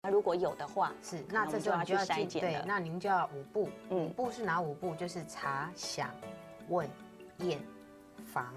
那如果有的话，是，那这时就要去候你就要筛检了。对，那您就要5步。5步是哪5步？就是查、想、问、验、防。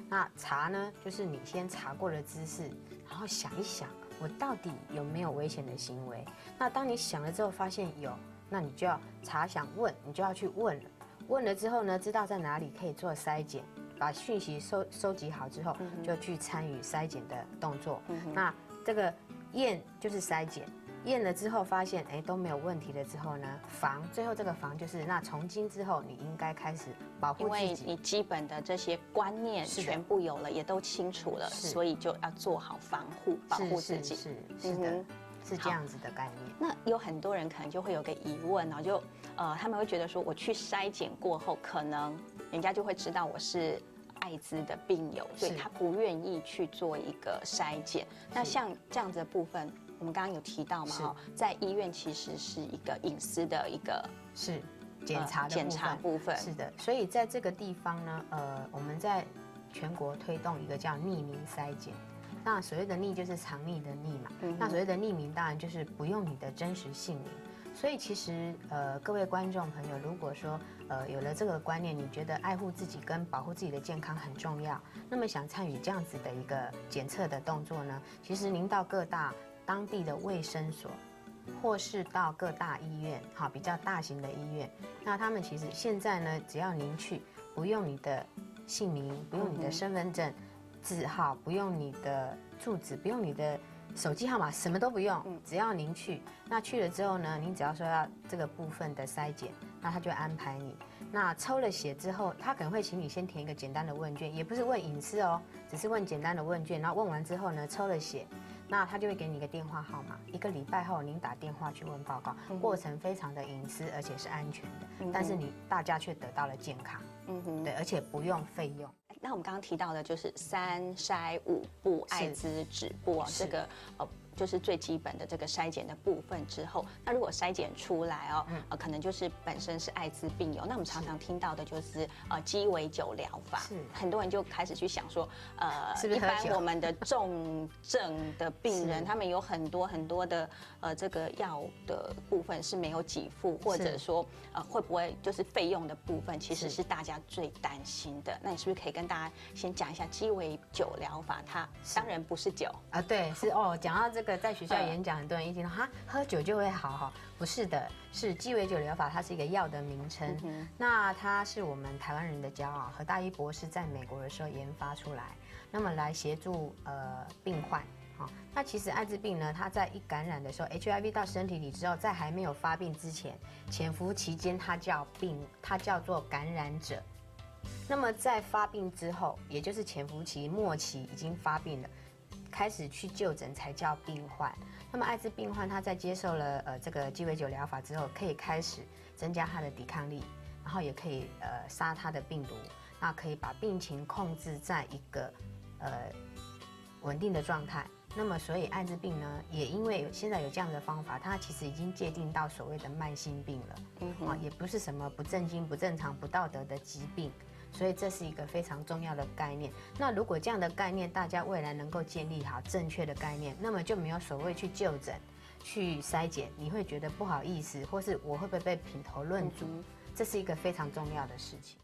那查呢，就是你先查过的知识，然后想一想，我到底有没有危险的行为？那当你想了之后发现有，那你就要查、想、问，你就要去问了。问了之后呢，知道在哪里可以做筛检，把讯息收集好之后，就去参与筛检的动作。那这个验就是筛检。验了之后发现都没有问题了之后呢，防，最后这个防就是那从今之后你应该开始保护自己，因为你基本的这些观念全部有了，也都清楚了，所以就要做好防护，保护自己。是的，是这样子的概念。那有很多人可能就会有个疑问哦，就他们会觉得说，我去筛检过后，可能人家就会知道我是艾滋的病友，所以他不愿意去做一个筛检。那像这样子的部分，我们刚刚有提到嘛，在医院其实是一个隐私的一个检查部分。是的，所以在这个地方呢，我们在全国推动一个叫匿名筛检。那所谓的匿就是藏匿的匿嘛，那所谓的匿名当然就是不用你的真实姓名。所以其实各位观众朋友，如果说有了这个观念，你觉得爱护自己跟保护自己的健康很重要，那么想参与这样子的一个检测的动作呢，其实您到各大当地的卫生所，或是到各大医院，好，比较大型的医院，那他们其实现在呢，只要您去，不用你的姓名，不用你的身份证字号，不用你的住址，不用你的手机号码，什么都不用，只要您去。那去了之后呢，您只要说要这个部分的筛检，那他就安排你。那抽了血之后，他可能会请你先填一个简单的问卷，也不是问隐私哦，只是问简单的问卷。然后问完之后呢，抽了血，那他就会给你一个电话号码。1个礼拜后，您打电话去问报告，过程非常的隐私，而且是安全的。但是大家却得到了健康，对，而且不用费用。那我们刚刚提到的就是3筛5步艾滋止步啊，这个就是最基本的这个筛检的部分之后，那如果筛检出来可能就是本身是艾滋病友。那我们常常听到的就是鸡尾酒疗法，很多人就开始去想说，一般我们的重症的病人，他们有很多的这个药的部分是没有给付，或者说会不会就是费用的部分，其实是大家最担心的。那你是不是可以跟大家先讲一下鸡尾酒疗法？它当然不是酒啊，对，是哦。讲到这个，在学校演讲，很多人一听到哈，喝酒就会好，不是的，是鸡尾酒疗法，它是一个药的名称。那它是我们台湾人的骄傲，何大一博士在美国的时候研发出来，那么来协助病患。那其实艾滋病呢，它在一感染的时候 ，HIV 到身体里之后，在还没有发病之前，潜伏期间它叫做感染者。那么在发病之后，也就是潜伏期末期已经发病了，开始去就诊才叫病患。那么艾滋病患他在接受了这个鸡尾酒疗法之后，可以开始增加他的抵抗力，然后也可以杀他的病毒，那可以把病情控制在一个稳定的状态。那么所以艾滋病呢，也因为现在有这样的方法，它其实已经界定到所谓的慢性病了，也不是什么不正经、不正常、不道德的疾病。所以这是一个非常重要的概念。那如果这样的概念大家未来能够建立好正确的概念，那么就没有所谓去就诊、去筛检，你会觉得不好意思，或是我会不会被品头论足，这是一个非常重要的事情。